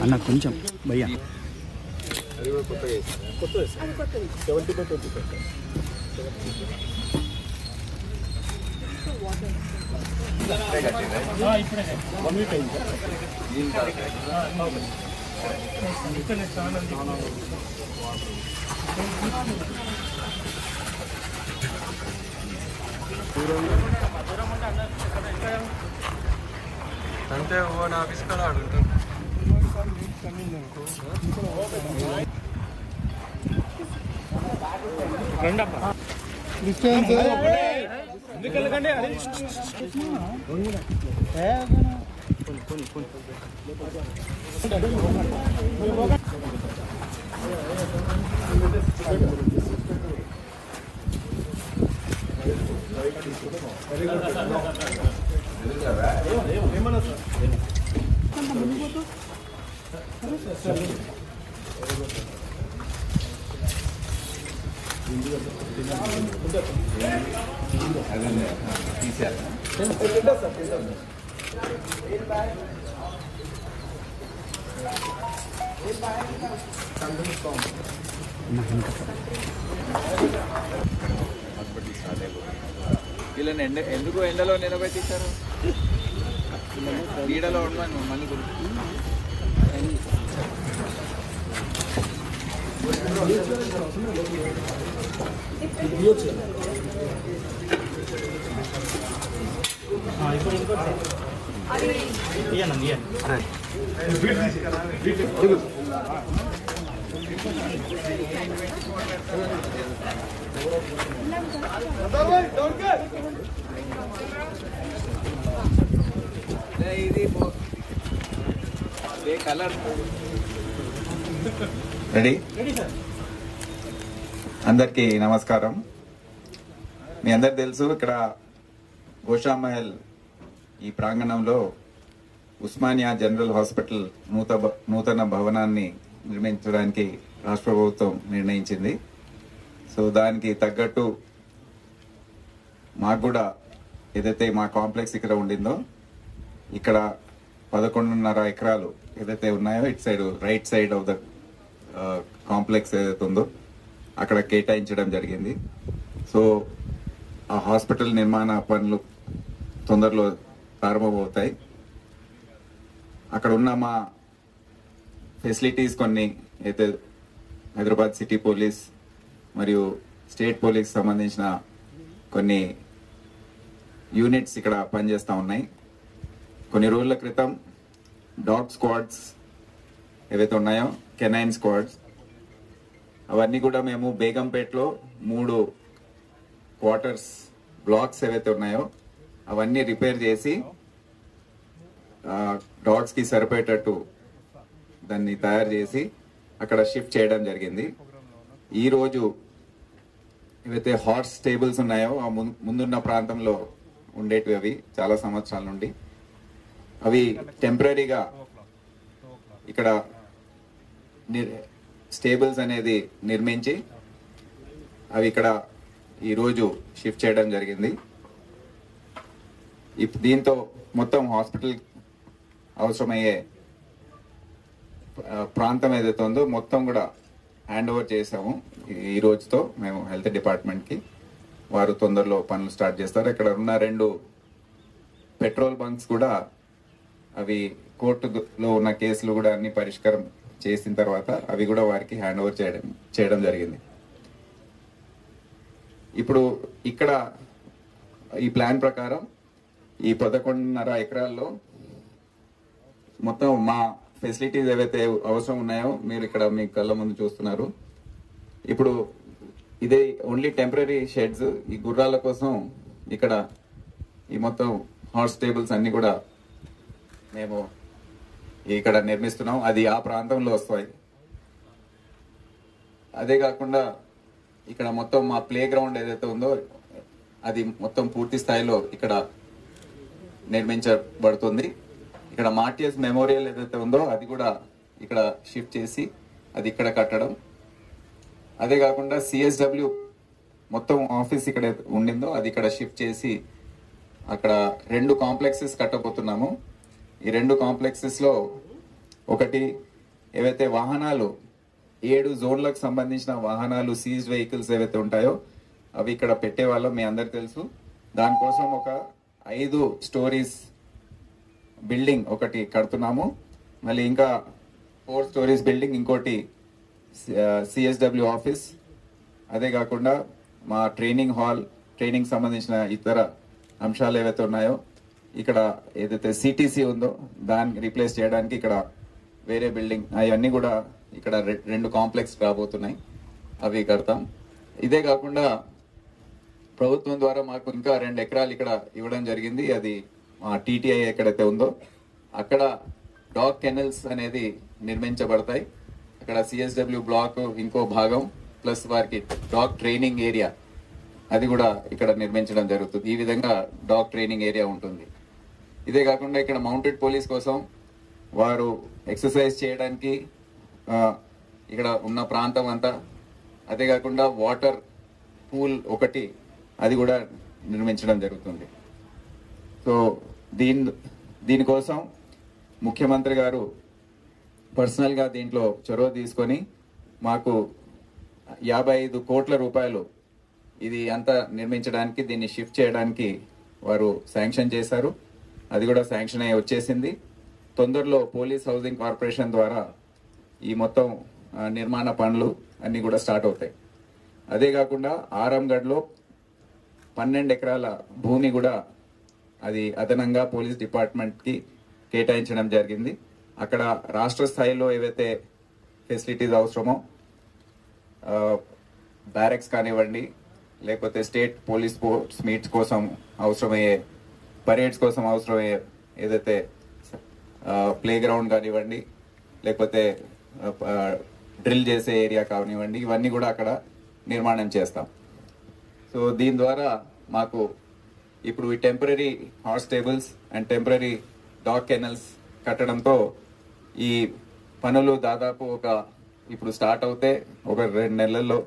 అన్న కొంచెం భయ్యా కొత్త 70/25 అంటే ఓన్ ఆఫీస్ కాడ ఆడుంటాం వీళ్ళని ఎందుకు ఎండలో నిలబెట్టించారు? నీడలో ఉండమని మళ్ళీ ఇది కలర్ రెడీ. అందరికీ నమస్కారం. మీ అందరికి తెలుసు ఇక్కడ గోషామహల్ ఈ ప్రాంగణంలో ఉస్మానియా జనరల్ హాస్పిటల్ నూతన భవనాన్ని నిర్మించడానికి రాష్ట్ర ప్రభుత్వం నిర్ణయించింది. సో దానికి తగ్గట్టు మాకు కూడా ఏదైతే మా కాంప్లెక్స్ ఇక్కడ ఉండిందో ఇక్కడ 11.5 ఎకరాలు ఏదైతే ఉన్నాయో ఇటు side right side of the complex ఏదైతే ఉందో అక్కడ కేటాయించడం జరిగింది. సో ఆ హాస్పిటల్ నిర్మాణ పనులు తొందరలో ప్రారంభమవుతాయి. అక్కడ ఉన్న మా ఫెసిలిటీస్ కొన్ని అయితే హైదరాబాద్ సిటీ పోలీస్ మరియు స్టేట్ పోలీస్ సంబంధించిన కొన్ని యూనిట్స్ ఇక్కడ పనిచేస్తూ ఉన్నాయి. కొన్ని రోజుల క్రితం డాగ్ స్క్వాడ్స్ ఏవైతే ఉన్నాయో కెనైన్ స్క్వాడ్స్ అవన్నీ కూడా మేము బేగంపేటలో 3 క్వార్టర్స్ బ్లాక్స్ ఏవైతే ఉన్నాయో అవన్నీ రిపేర్ చేసి డాగ్స్ కి సరిపోయేటట్టు దాన్ని తయారు చేసి అక్కడ షిఫ్ట్ చేయడం జరిగింది. ఈ రోజు ఏవైతే హార్స్ స్టేబుల్స్ ఉన్నాయో ఆ ముందున్న ప్రాంతంలో ఉండేటివి అవి చాలా సంవత్సరాల నుండి అవి టెంపరీగా ఇక్కడ స్టేబుల్స్ అనేది నిర్మించి అవి ఇక్కడ ఈరోజు షిఫ్ట్ చేయడం జరిగింది. దీంతో మొత్తం హాస్పిటల్ అవసరమయ్యే ప్రాంతం ఏదైతే ఉందో మొత్తం కూడా హ్యాండ్ ఓవర్ చేసాము. ఈ రోజుతో మేము హెల్త్ డిపార్ట్మెంట్కి వారు తొందరలో పనులు స్టార్ట్ చేస్తారు. ఇక్కడ ఉన్న 2 పెట్రోల్ బంక్స్ కూడా అవి కోర్టులో ఉన్న కేసులు కూడా అన్ని పరిష్కారం చేసిన తర్వాత అవి కూడా వారికి హ్యాండ్ ఓవర్ చేయడం జరిగింది. ఇప్పుడు ఇక్కడ ఈ ప్లాన్ ప్రకారం ఈ 11.5 ఎకరాల్లో మొత్తం మా ఫెసిలిటీస్ ఏవైతే అవసరం ఉన్నాయో మీరు ఇక్కడ మీ కళ్ళ ముందు చూస్తున్నారు. ఇప్పుడు ఇదే ఓన్లీ టెంపరీ షెడ్స్ ఈ గుర్రాల కోసం ఇక్కడ ఈ మొత్తం హార్స్ టేబుల్స్ అన్ని కూడా మేము ఇక్కడ నిర్మిస్తున్నాం. అది ఆ ప్రాంతంలో వస్తాయి. అదే కాకుండా ఇక్కడ మొత్తం మా ప్లే గ్రౌండ్ ఏదైతే ఉందో అది మొత్తం పూర్తి స్థాయిలో ఇక్కడ నిర్మించబడుతుంది. ఇక్కడ మార్టియస్ మెమోరియల్ ఏదైతే ఉందో అది కూడా ఇక్కడ షిఫ్ట్ చేసి అది ఇక్కడ కట్టడం. అదే కాకుండా సిఎస్డబ్ల్యూ మొత్తం ఆఫీస్ ఇక్కడ ఉండిందో అది ఇక్కడ షిఫ్ట్ చేసి అక్కడ 2 కాంప్లెక్సెస్ కట్టబోతున్నాము. ఈ 2 కాంప్లెక్సెస్ లో ఒకటి ఏవైతే వాహనాలు 7 జోన్లకు సంబంధించిన వాహనాలు సీజ్డ్ వెహికల్స్ ఏవైతే ఉంటాయో అవి ఇక్కడ పెట్టే వాళ్ళం మీ అందరికి తెలుసు. దానికోసం ఒక 5 స్టోరీస్ బిల్డింగ్ ఒకటి కడుతున్నాము. మళ్ళీ ఇంకా 4 స్టోరీస్ బిల్డింగ్ ఇంకోటి సిఎస్డబ్ల్యూ ఆఫీస్. అదే కాకుండా మా ట్రైనింగ్ హాల్, ట్రైనింగ్ సంబంధించిన ఇతర అంశాలు ఏవైతే ఉన్నాయో ఇక్కడ ఏదైతే సిటీసీ ఉందో దాన్ని రీప్లేస్ చేయడానికి ఇక్కడ వేరే బిల్డింగ్ అవన్నీ కూడా ఇక్కడ 2 కాంప్లెక్స్ రాబోతున్నాయి, అవి కడతాం. ఇదే కాకుండా ప్రభుత్వం ద్వారా మాకు ఇంకా 2 ఎకరాలు ఇక్కడ ఇవ్వడం జరిగింది. అది మా టీటీఐ ఎక్కడైతే ఉందో అక్కడ డాగ్ కెనల్స్ అనేది నిర్మించబడతాయి. అక్కడ సిఎస్డబ్ల్యూ బ్లాక్ ఇంకో భాగం ప్లస్ వారికి డాగ్ ట్రైనింగ్ ఏరియా అది కూడా ఇక్కడ నిర్మించడం జరుగుతుంది. ఈ విధంగా డాగ్ ట్రైనింగ్ ఏరియా ఉంటుంది. ఇదే కాకుండా ఇక్కడ మౌంటెడ్ పోలీస్ కోసం వారు ఎక్సర్సైజ్ చేయడానికి ఇక్కడ ఉన్న ప్రాంతం అంతా, అదే కాకుండా వాటర్ పూల్ ఒకటి అది కూడా నిర్మించడం జరుగుతుంది. సో దీనికోసం ముఖ్యమంత్రి గారు పర్సనల్గా దీంట్లో చొరవ తీసుకొని మాకు 55 కోట్ల రూపాయలు ఇది అంతా నిర్మించడానికి, దీన్ని షిఫ్ట్ చేయడానికి వారు శాంక్షన్ చేశారు. అది కూడా శాంక్షన్ అయ్యి వచ్చేసింది. తొందరలో పోలీస్ హౌసింగ్ కార్పొరేషన్ ద్వారా ఈ మొత్తం నిర్మాణ పనులు అన్నీ కూడా స్టార్ట్ అవుతాయి. అదే కాకుండా ఆరంగఢ్లో 12 ఎకరాల భూమి కూడా అది అదనంగా పోలీస్ డిపార్ట్మెంట్కి కేటాయించడం జరిగింది. అక్కడ రాష్ట్ర స్థాయిలో ఏవైతే ఫెసిలిటీస్ అవసరమో బ్యారెక్స్ కానివ్వండి, లేకపోతే స్టేట్ పోలీస్ స్పోర్ట్స్ మీట్స్ కోసం అవసరమయ్యే, పరేడ్స్ కోసం అవసరమయ్యే ఏదైతే ప్లే గ్రౌండ్ కానివ్వండి, లేకపోతే డ్రిల్ చేసే ఏరియా కానివ్వండి, ఇవన్నీ కూడా అక్కడ నిర్మాణం చేస్తాం. సో దీని ద్వారా మాకు ఇప్పుడు ఈ temporary horse stables and temporary dog kennels కట్టడంతో ఈ పనులు దాదాపు ఇప్పుడు స్టార్ట్ అవుతే ఒక 2 నెలల్లో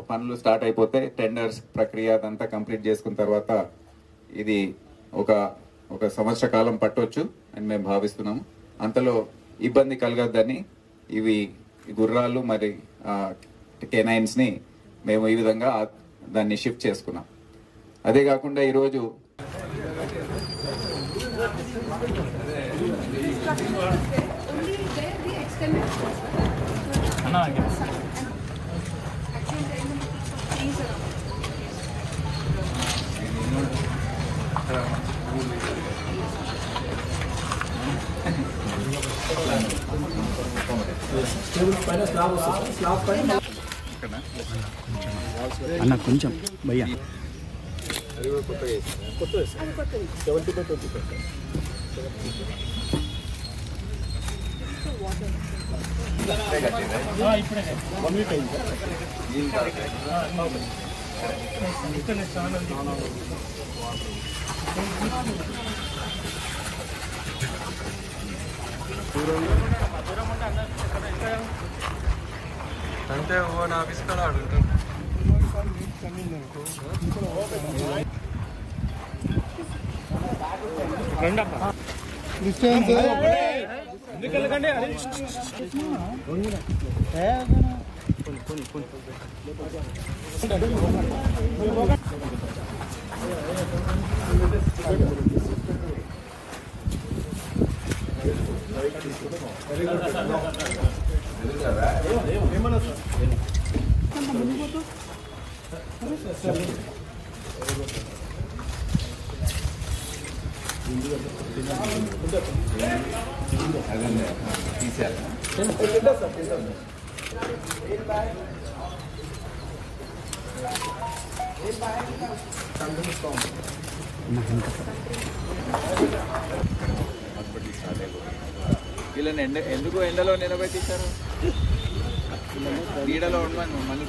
పనులు స్టార్ట్ అయిపోతే టెండర్స్ ప్రక్రియ అదంతా కంప్లీట్ చేసుకున్న తర్వాత ఇది ఒక సంవత్సర కాలం పట్టొచ్చు అని మేము భావిస్తున్నాము. అంతలో ఇబ్బంది కలగద్దని ఇవి గుర్రాలు మరి కెనైన్స్ ని మేము ఈ విధంగా దాన్ని షిఫ్ట్ చేసుకున్నాం. అదే కాకుండా ఈరోజు అన్న కొంచెం భయ్యా కొత్త 70/25 ఇప్పుడే 1 వీక్ అయింది అంటే ఓన్ ఆఫీస్ కాడ ఆడుంటాం. వీళ్ళని ఎందుకు ఎండలో నిలబెట్టించారు? నీడలో ఉండమని మళ్ళీ